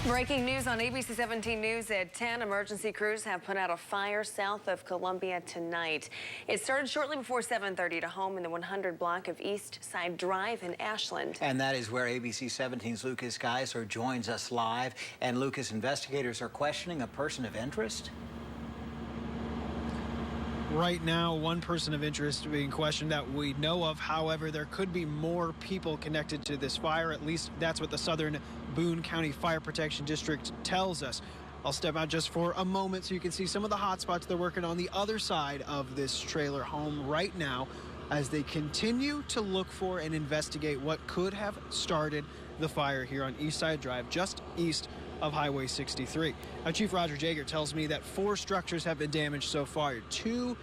Breaking news on ABC 17 News at 10. Emergency crews have put out a fire south of Columbia tonight. It started shortly before 7:30 at a home in the 100 block of East Side Drive in Ashland. And that is where ABC 17's Lucas Geisler joins us live. And Lucas, investigators are questioning a person of interest. Right now, one person of interest being questioned that we know of. However, there could be more people connected to this fire. At least that's what the Southern Boone County Fire Protection District tells us. I'll step out just for a moment so you can see some of the hot spots they're working on the other side of this trailer home right now as they continue to look for and investigate what could have started the fire here on East Side Drive, just east of Highway 63. Now, Chief Roger Jager tells me that 4 structures have been damaged so far. 2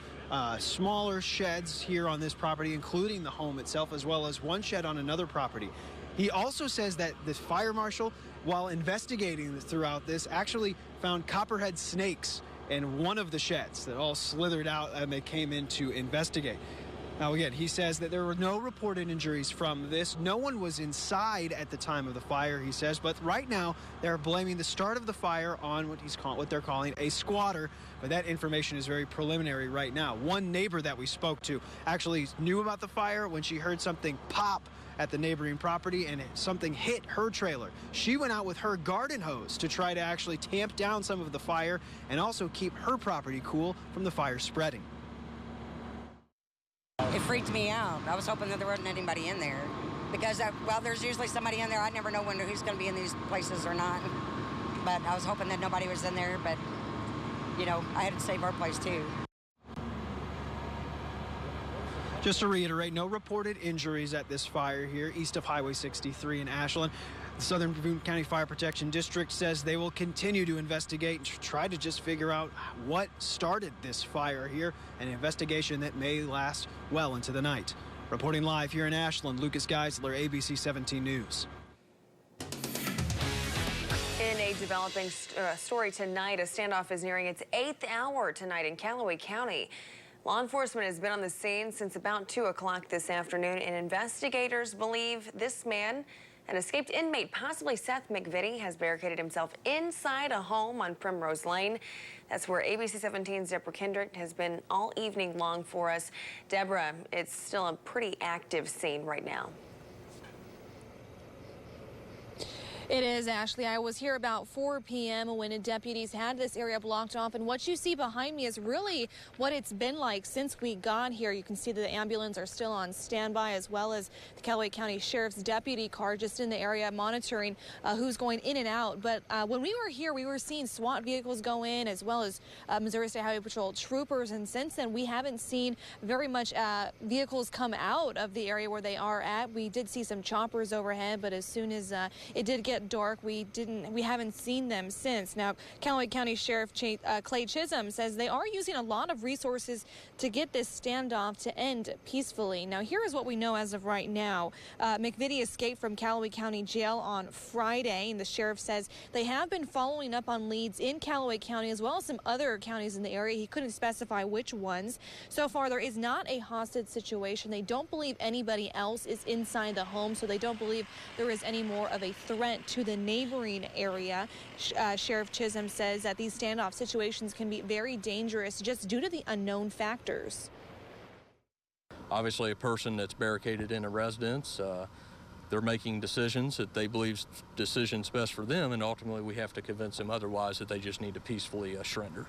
smaller sheds here on this property, including the home itself, as well as 1 shed on another property. He also says that the fire marshal, while investigating throughout this, actually found copperhead snakes in one of the sheds that all slithered out and they came in to investigate. Now, again, he says that there were no reported injuries from this. No one was inside at the time of the fire, he says. But right now, they're blaming the start of the fire on what they're calling a squatter. But that information is very preliminary right now. One neighbor that we spoke to actually knew about the fire when she heard something pop at the neighboring property and something hit her trailer. She went out with her garden hose to try to actually tamp down some of the fire and also keep her property cool from the fire spreading. It freaked me out. I was hoping that there wasn't anybody in there because, well, there's usually somebody in there. I never know who's going to be in these places or not. But I was hoping that nobody was in there. But, you know, I had to save our place, too. Just to reiterate, no reported injuries at this fire here east of Highway 63 in Ashland. The Southern Boone County Fire Protection District says they will continue to investigate and try to just figure out what started this fire here, an investigation that may last well into the night. Reporting live here in Ashland, Lucas Geisler, ABC 17 News. In a developing story tonight, a standoff is nearing its 8th hour tonight in Callaway County. Law enforcement has been on the scene since about 2 o'clock this afternoon, and investigators believe this man, an escaped inmate, possibly Seth McVitie, has barricaded himself inside a home on Primrose Lane. That's where ABC 17's Deborah Kendrick has been all evening long for us. Deborah, it's still a pretty active scene right now. It is, Ashley. I was here about 4 p.m. when deputies had this area blocked off, and what you see behind me is really what it's been like since we got here. You can see that the ambulance are still on standby, as well as the Callaway County Sheriff's deputy car just in the area monitoring who's going in and out. But when we were here, we were seeing SWAT vehicles go in, as well as Missouri State Highway Patrol troopers, and since then we haven't seen very much vehicles come out of the area where they are at. We did see some choppers overhead, but as soon as it did get dark, we haven't seen them since. Now, Callaway County Sheriff Clay Chisholm says they are using a lot of resources to get this standoff to end peacefully. Now, here is what we know as of right now. McVitie escaped from Callaway County Jail on Friday, and the sheriff says they have been following up on leads in Callaway County as well as some other counties in the area. He couldn't specify which ones. So far, there is not a hostage situation. They don't believe anybody else is inside the home, so they don't believe there is any more of a threat to the neighboring area. Sheriff Chisholm says that these standoff situations can be very dangerous just due to the unknown factors. Obviously, a person that's barricaded in a residence, they're making decisions that they believe decisions best for them, and ultimately we have to convince them otherwise that they just need to peacefully surrender.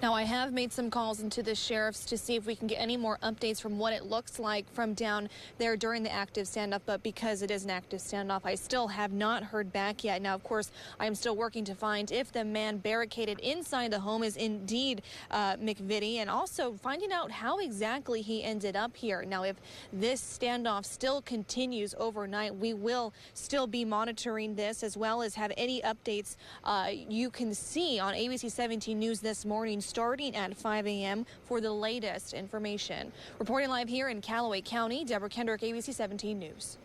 Now, I have made some calls into the sheriffs to see if we can get any more updates from what it looks like from down there during the active standoff, but because it is an active standoff, I still have not heard back yet. Now, of course, I am still working to find if the man barricaded inside the home is indeed McVitie, and also finding out how exactly he ended up here. Now, if this standoff still continues overnight, we will still be monitoring this, as well as have any updates you can see on ABC 17 News this morning, starting at 5 a.m. for the latest information. Reporting live here in Callaway County, Deborah Kendrick, ABC 17 News.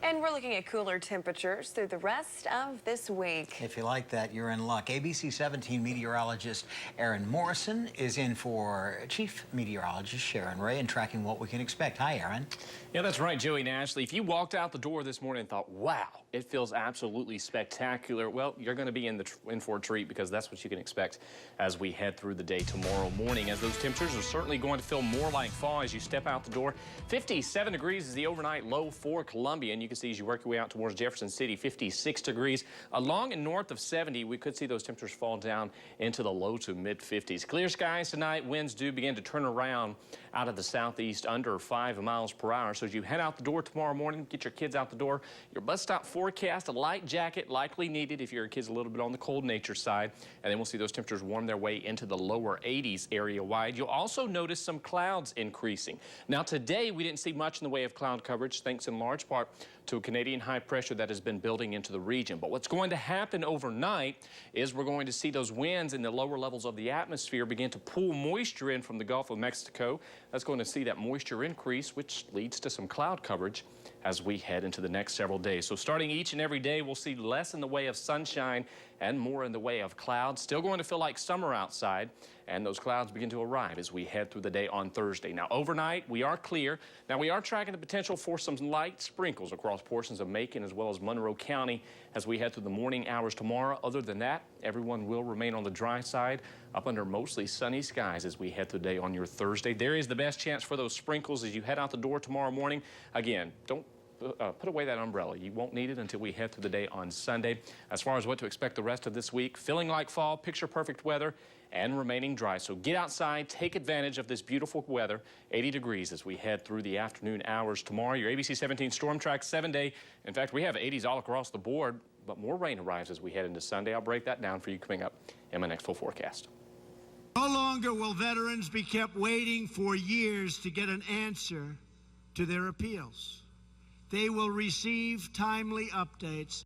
And we're looking at cooler temperatures through the rest of this week. If you like that, you're in luck. ABC 17 meteorologist Aaron Morrison is in for Chief Meteorologist Sharon Ray and tracking what we can expect. Hi, Aaron. Yeah, that's right, Joey and Ashley. If you walked out the door this morning and thought, wow, it feels absolutely spectacular, well, you're going to be in for a treat, because that's what you can expect as we head through the day tomorrow morning, as those temperatures are certainly going to feel more like fall as you step out the door. 57 degrees is the overnight low for Columbia, and you can see as you work your way out towards Jefferson City, 56 degrees. Along and north of 70, we could see those temperatures fall down into the low to mid 50s. Clear skies tonight. Winds do begin to turn around out of the southeast under 5 miles per hour. So as you head out the door tomorrow morning, get your kids out the door. Your bus stop forecast, a light jacket likely needed if your kid's a little bit on the cold nature side. And then we'll see those temperatures warm their way into the lower 80s area wide. You'll also notice some clouds increasing. Now today we didn't see much in the way of cloud coverage, thanks in large part to a Canadian high pressure that has been building into the region. But what's going to happen overnight is we're going to see those winds in the lower levels of the atmosphere begin to pull moisture in from the Gulf of Mexico. That's going to see that moisture increase, which leads to some cloud coverage as we head into the next several days. So starting each and every day, we'll see less in the way of sunshine and more in the way of clouds. Still going to feel like summer outside, and those clouds begin to arrive as we head through the day on Thursday. Now, overnight, we are clear. Now, we are tracking the potential for some light sprinkles across portions of Macon as well as Monroe County as we head through the morning hours tomorrow. Other than that, everyone will remain on the dry side up under mostly sunny skies as we head through the day on your Thursday. There is the best chance for those sprinkles as you head out the door tomorrow morning. Again, don't put away that umbrella. You won't need it until we head through the day on Sunday. As far as what to expect the rest of this week, feeling like fall, picture perfect weather, and remaining dry. So get outside, take advantage of this beautiful weather. 80 degrees as we head through the afternoon hours tomorrow. Your ABC 17 Storm Track 7-day. In fact, we have 80s all across the board, but more rain arrives as we head into Sunday. I'll break that down for you coming up in my next full forecast. No longer will veterans be kept waiting for years to get an answer to their appeals. They will receive timely updates.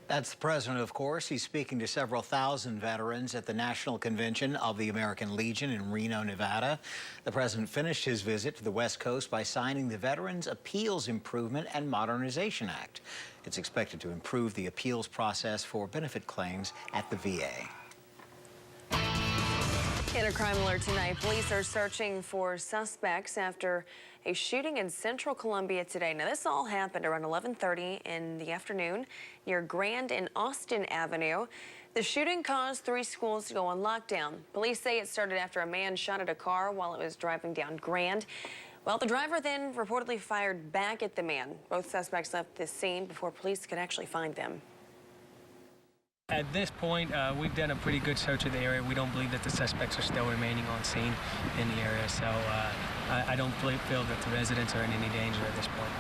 That's the president, of course. He's speaking to several thousand veterans at the National Convention of the American Legion in Reno, Nevada. The president finished his visit to the West Coast by signing the Veterans Appeals Improvement and Modernization Act. It's expected to improve the appeals process for benefit claims at the VA. In a crime alert tonight, police are searching for suspects after a shooting in central Columbia today. Now, this all happened around 11:30 in the afternoon near Grand and Austin Avenue. The shooting caused 3 schools to go on lockdown. Police say it started after a man shot at a car while it was driving down Grand. Well, the driver then reportedly fired back at the man. Both suspects left the scene before police could actually find them. At this point, we've done a pretty good search of the area. We don't believe that the suspects are still remaining on scene in the area, so I don't feel that the residents are in any danger at this point.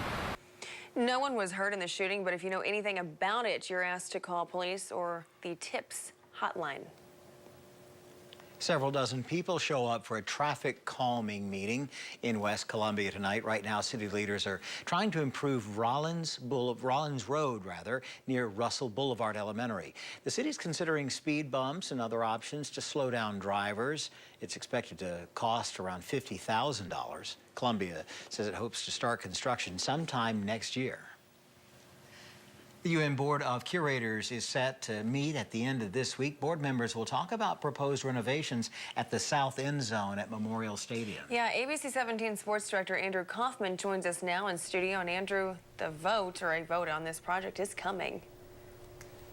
No one was hurt in the shooting, but if you know anything about it, you're asked to call police or the TIPS hotline. Several dozen people show up for a traffic calming meeting in West Columbia tonight. Right now, city leaders are trying to improve Rollins Road, near Russell Boulevard Elementary. The city's considering speed bumps and other options to slow down drivers. It's expected to cost around $50,000. Columbia says it hopes to start construction sometime next year. The UN Board of Curators is set to meet at the end of this week. Board members will talk about proposed renovations at the South End Zone at Memorial Stadium. Yeah, ABC 17 Sports Director Andrew Kaufman joins us now in studio. And Andrew, a vote on this project is coming.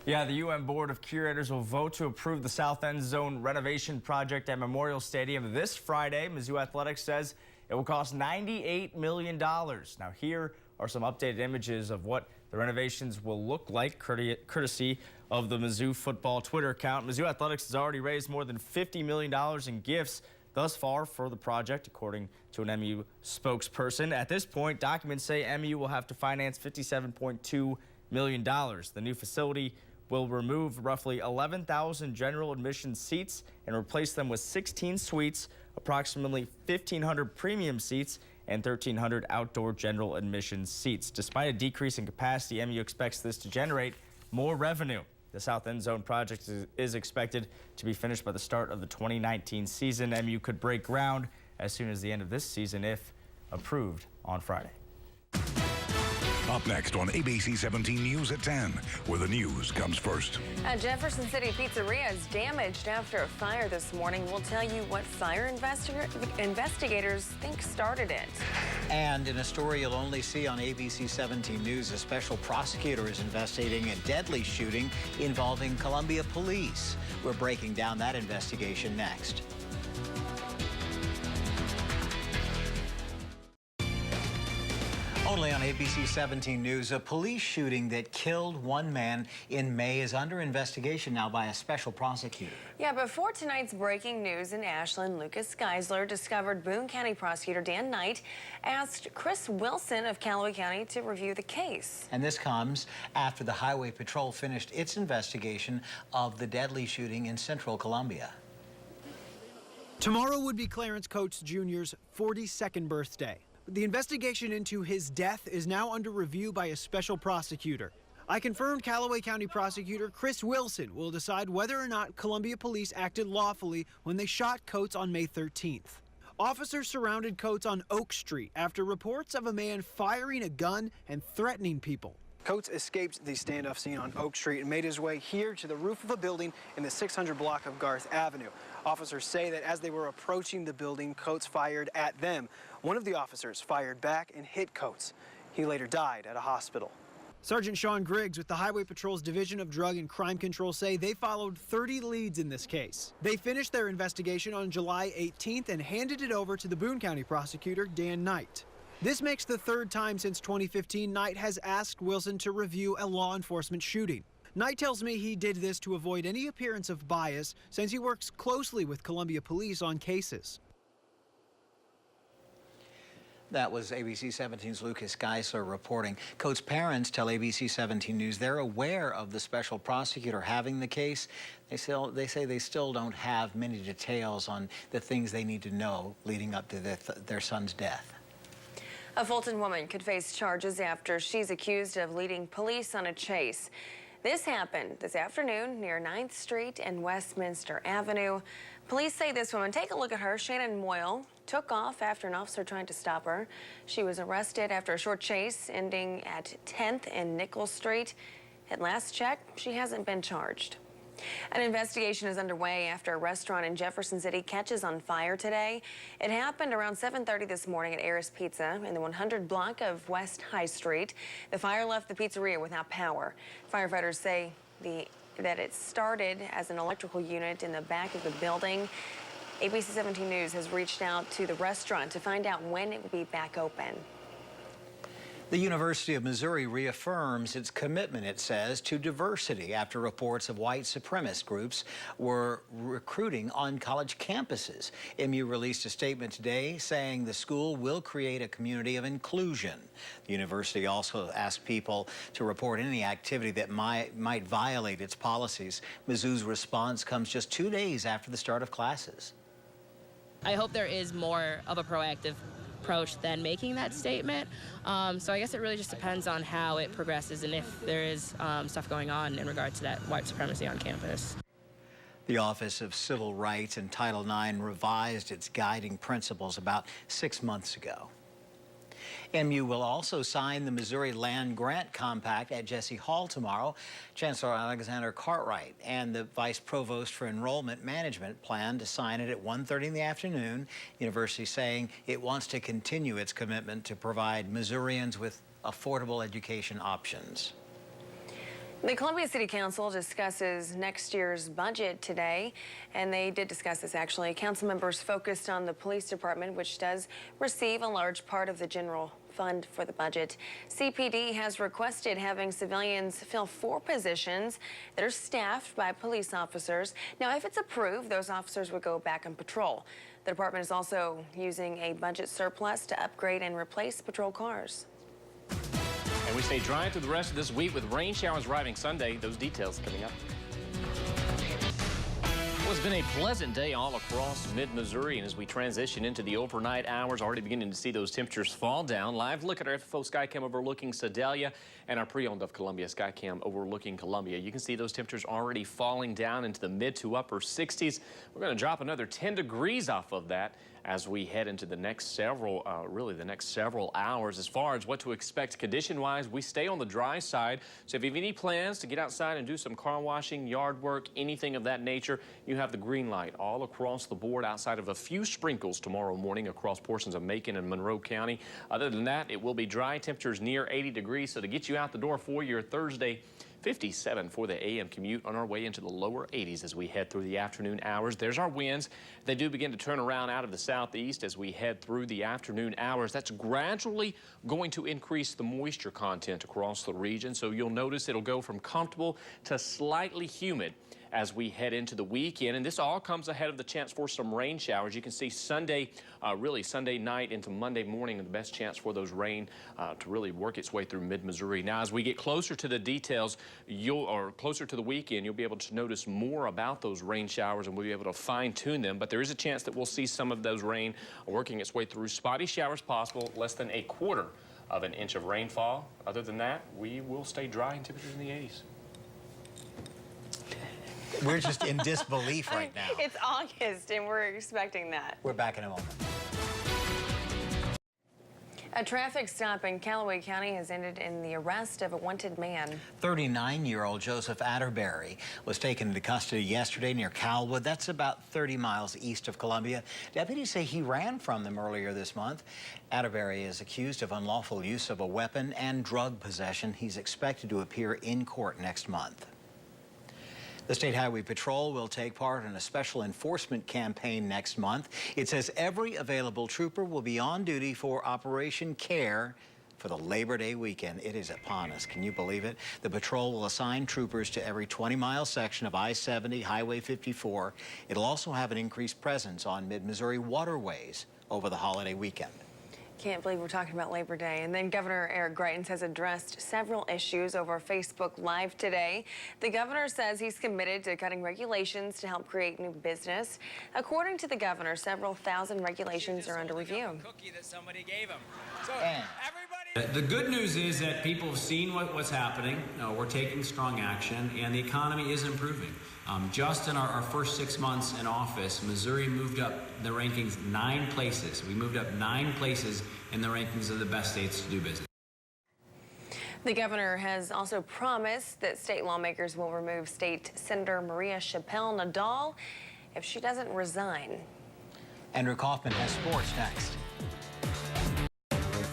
Yeah, the UN Board of Curators will vote to approve the South End Zone renovation project at Memorial Stadium this Friday. Mizzou Athletics says it will cost $98 million. Now, here are some updated images of what the renovations will look like, courtesy of the Mizzou football Twitter account. Mizzou Athletics has already raised more than $50 million in gifts thus far for the project, according to an MU spokesperson. At this point, documents say MU will have to finance $57.2 million. The new facility will remove roughly 11,000 general admission seats and replace them with 16 suites, approximately 1,500 premium seats, and 1,300 outdoor general admission seats. Despite a decrease in capacity, MU expects this to generate more revenue. The South End Zone project is expected to be finished by the start of the 2019 season. MU could break ground as soon as the end of this season if approved on Friday. Up next on ABC 17 News at 10, where the news comes first. A Jefferson City pizzeria is damaged after a fire this morning. We'll tell you what fire investigators think started it. And in a story you'll only see on ABC 17 News, a special prosecutor is investigating a deadly shooting involving Columbia police. We're breaking down that investigation next. Only on ABC 17 News, a police shooting that killed one man in May is under investigation now by a special prosecutor. Yeah, before tonight's breaking news in Ashland, Lucas Geisler discovered Boone County prosecutor Dan Knight asked Chris Wilson of Callaway County to review the case. And this comes after the Highway Patrol finished its investigation of the deadly shooting in central Columbia. Tomorrow would be Clarence Coates Jr.'s 42nd birthday. The investigation into his death is now under review by a special prosecutor. I confirmed Callaway County prosecutor Chris Wilson will decide whether or not Columbia police acted lawfully when they shot Coates on May 13th. Officers surrounded Coates on Oak Street after reports of a man firing a gun and threatening people. Coates escaped the standoff scene on Oak Street and made his way here to the roof of a building in the 600 block of Garth Avenue. Officers say that as they were approaching the building, Coates fired at them. One of the officers fired back and hit Coates. He later died at a hospital. Sergeant Sean Griggs with the Highway Patrol's Division of Drug and Crime Control say they followed 30 leads in this case. They finished their investigation on July 18th and handed it over to the Boone County prosecutor, Dan Knight. This makes the third time since 2015 Knight has asked Wilson to review a law enforcement shooting. Knight tells me he did this to avoid any appearance of bias since he works closely with Columbia police on cases. That was ABC 17's Lucas Geisler reporting. Coates' parents tell ABC 17 News they're aware of the special prosecutor having the case. They say they still don't have many details on the things they need to know leading up to their son's death. A Fulton woman could face charges after she's accused of leading police on a chase. This happened this afternoon near 9th Street and Westminster Avenue. Police say this woman, take a look at her, Shannon Moyle, took off after an officer tried to stop her. She was arrested after a short chase ending at 10th and Nichols Street. At last check, she hasn't been charged. An investigation is underway after a restaurant in Jefferson City catches on fire today. It happened around 7:30 this morning at Eris Pizza in the 100 block of West High Street. The fire left the pizzeria without power. Firefighters say that it started as an electrical unit in the back of the building. ABC 17 News has reached out to the restaurant to find out when it will be back open. The University of Missouri reaffirms its commitment, it says, to diversity after reports of white supremacist groups were recruiting on college campuses. MU released a statement today saying the school will create a community of inclusion. The university also asked people to report any activity that might violate its policies. Mizzou's response comes just 2 days after the start of classes. I hope there is more of a proactive approach than making that statement. So I guess it really just depends on how it progresses and if there is stuff going on in regard to that white supremacy on campus. The Office of Civil Rights and Title IX revised its guiding principles about 6 months ago. MU will also sign the Missouri Land Grant Compact at Jesse Hall tomorrow. Chancellor Alexander Cartwright and the Vice Provost for Enrollment Management plan to sign it at 1:30 in the afternoon. University saying it wants to continue its commitment to provide Missourians with affordable education options. The Columbia City Council discusses next year's budget today, and they did discuss this actually. Council members focused on the police department, which does receive a large part of the general fund for the budget. CPD has requested having civilians fill 4 positions that are staffed by police officers. Now, if it's approved, those officers would go back on patrol. The department is also using a budget surplus to upgrade and replace patrol cars. And we stay dry through the rest of this week with rain showers arriving Sunday. Those details coming up. Well, it's been a pleasant day all across mid-Missouri, and as we transition into the overnight hours, already beginning to see those temperatures fall down. Live look at our FFO Skycam overlooking Sedalia and our pre-owned of Columbia Skycam overlooking Columbia. You can see those temperatures already falling down into the mid to upper 60s. We're going to drop another 10 degrees off of that as we head into the next several, the next several hours. As far as what to expect condition-wise, we stay on the dry side. So if you have any plans to get outside and do some car washing, yard work, anything of that nature, you have the green light all across the board outside of a few sprinkles tomorrow morning across portions of Macon and Monroe County. Other than that, it will be dry, temperatures near 80 degrees. So to get you out the door for your Thursday, 57 for the AM commute, on our way into the lower 80s as we head through the afternoon hours. There's our winds. They do begin to turn around out of the southeast as we head through the afternoon hours. That's gradually going to increase the moisture content across the region. So you'll notice it'll go from comfortable to slightly humid as we head into the weekend. And this all comes ahead of the chance for some rain showers. You can see Sunday, really Sunday night into Monday morning, the best chance for those rain to really work its way through mid-Missouri. Now, as we get closer to the details, or closer to the weekend, you'll be able to notice more about those rain showers and we'll be able to fine-tune them. But there is a chance that we'll see some of those rain working its way through. Spotty showers possible, less than 1/4 of an inch of rainfall. Other than that, we will stay dry and temperatures in the 80s. We're just in disbelief right now. It's August, and we're expecting that. We're back in a moment. A traffic stop in Callaway County has ended in the arrest of a wanted man. 39-year-old Joseph Atterbury was taken into custody yesterday near Calwood. That's about 30 miles east of Columbia. Deputies say he ran from them earlier this month. Atterbury is accused of unlawful use of a weapon and drug possession. He's expected to appear in court next month. The State Highway Patrol will take part in a special enforcement campaign next month. It says every available trooper will be on duty for Operation Care for the Labor Day weekend. It is upon us. Can you believe it? The patrol will assign troopers to every 20-mile section of I-70, Highway 54. It'll also have an increased presence on mid-Missouri waterways over the holiday weekend. Can't believe we're talking about Labor Day. And then Governor Eric Greitens has addressed several issues over Facebook Live today. The governor says he's committed to cutting regulations to help create new business. According to the governor, several thousand regulations are under review. The good news is that people have seen what's happening. We're taking strong action, and the economy is improving. Just in our first 6 months in office, Missouri moved up the rankings 9 places. We moved up 9 places in the rankings of the best states to do business. The governor has also promised that state lawmakers will remove State Senator Maria Chappelle-Nadal if she doesn't resign. Andrew Kaufman has sports next.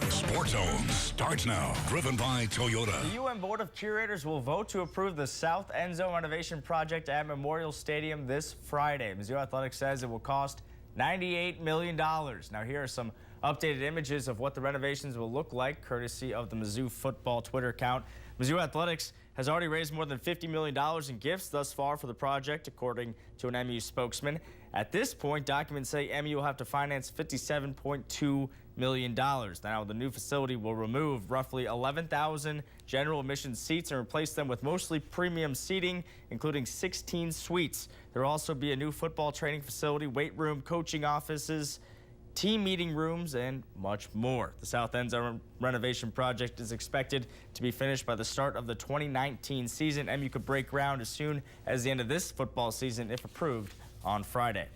Sports Zone starts now. Driven by Toyota. The UN Board of Curators will vote to approve the South End Zone renovation project at Memorial Stadium this Friday. Mizzou Athletics says it will cost $98 million. Now, here are some updated images of what the renovations will look like, courtesy of the Mizzou football Twitter account. Mizzou Athletics has already raised more than $50 million in gifts thus far for the project, according to an MU spokesman. At this point, documents say MU will have to finance $57.2 million. Now, the new facility will remove roughly 11,000 general admission seats and replace them with mostly premium seating, including 16 suites. There will also be a new football training facility, weight room, coaching offices, team meeting rooms, and much more. The South End Zone renovation project is expected to be finished by the start of the 2019 season. MU could break ground as soon as the end of this football season if approved on Friday.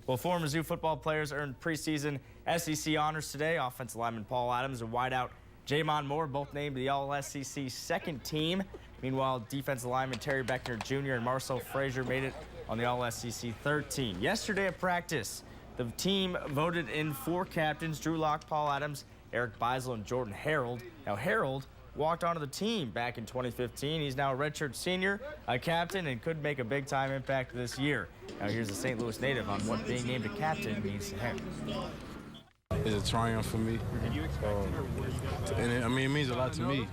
Well, 4 Mizzou football players earned preseason SEC honors today. Offensive lineman Paul Adams and wideout Jamon Moore both named the All-SEC second team. Meanwhile, defensive lineman Terry Beckner Jr. and Marcel Frazier made it on the All-SEC third team. Yesterday at practice, the team voted in 4 captains: Drew Lock, Paul Adams, Eric Beisel, and Jordan Harold. Now, Harold walked onto the team back in 2015. He's now a redshirt senior, a captain, and could make a big-time impact this year. Now, here's a St. Louis native on what being named a captain means to him. It's a triumph for me. And it means a lot to me.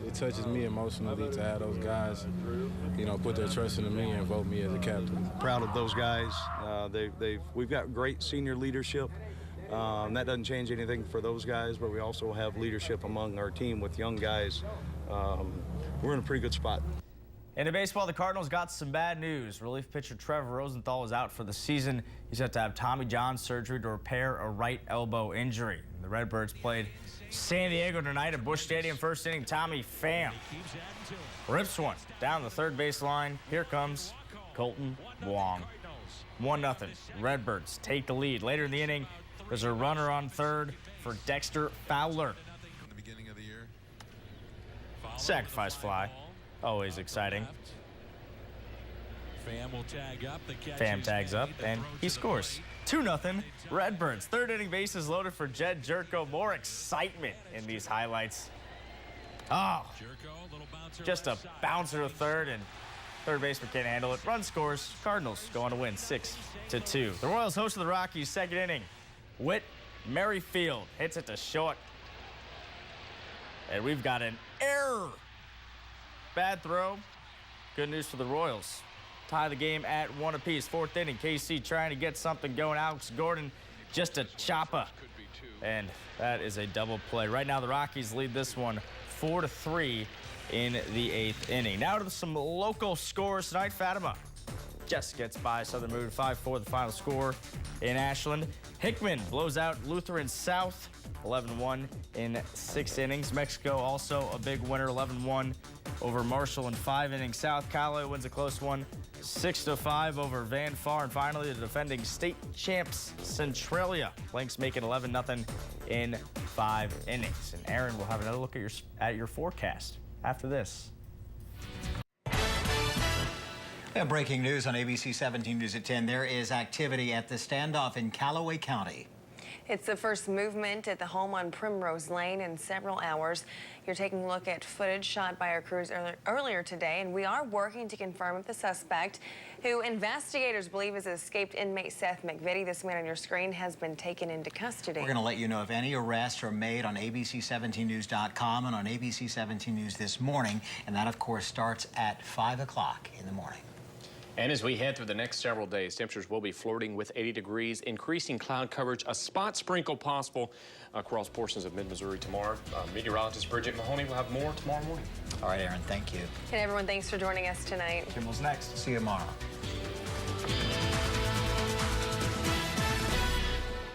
It touches me emotionally to have those guys, put their trust into me and vote me as a captain. Proud of those guys. We've got great senior leadership. That doesn't change anything for those guys, but we also have leadership among our team with young guys. We're in a pretty good spot. And in baseball, the Cardinals got some bad news. Relief pitcher Trevor Rosenthal is out for the season. He's had to have Tommy John surgery to repair a right elbow injury. The Redbirds played San Diego tonight at Busch Stadium. First inning, Tommy Pham rips one down the third baseline. Here comes Colton Wong. 1-0. Redbirds take the lead. Later in the inning, There's a runner on third for Dexter Fowler. In the beginning of the year. Sacrifice fly. Always exciting. Pham will tag up. The catch Pham is tags made. up, The and throw he to the scores. plate. 2-0 Redbirds. Third inning, bases loaded for Jed Jerko. More excitement in these highlights. Oh, Jerko, little bouncer just a left side. bouncer to third, and third baseman can't handle it. Run scores. Cardinals go on to win 6-2. The Royals host the Rockies. Second inning. Whit Merrifield hits it to short. And we've got an error. Bad throw. Good news for the Royals. Tie the game at 1 apiece. Fourth inning, KC trying to get something going. Alex Gordon just a chopper. And that is a double play. Right now, the Rockies lead this one 4-3 in the 8th inning. Now to some local scores tonight. Fatima just gets by Southern Mood 5-4, the final score in Ashland. Hickman blows out Lutheran South 11-1 in 6 innings. Mexico also a big winner, 11-1 over Marshall in 5 innings. South Callaway wins a close one, 6-5 over Van Far. And finally, the defending state champs, Centralia. Lynx make it 11-0 in 5 innings. And Aaron will have another look at your forecast after this. And breaking news on ABC 17 News at 10. There is activity at the standoff in Callaway County. It's the first movement at the home on Primrose Lane in several hours. You're taking a look at footage shot by our crews earlier today, and we are working to confirm if the suspect, who investigators believe is escaped inmate Seth McVitie, this man on your screen, has been taken into custody. We're going to let you know if any arrests are made on ABC17news.com and on ABC 17 News this morning, and that, of course, starts at 5 o'clock in the morning. And as we head through the next several days, temperatures will be flirting with 80 degrees, increasing cloud coverage, a spot sprinkle possible across portions of mid-Missouri tomorrow. Meteorologist Bridget Mahoney will have more tomorrow morning. All right, Aaron, thank you. And everyone, thanks for joining us tonight. Kimmel's next. See you tomorrow.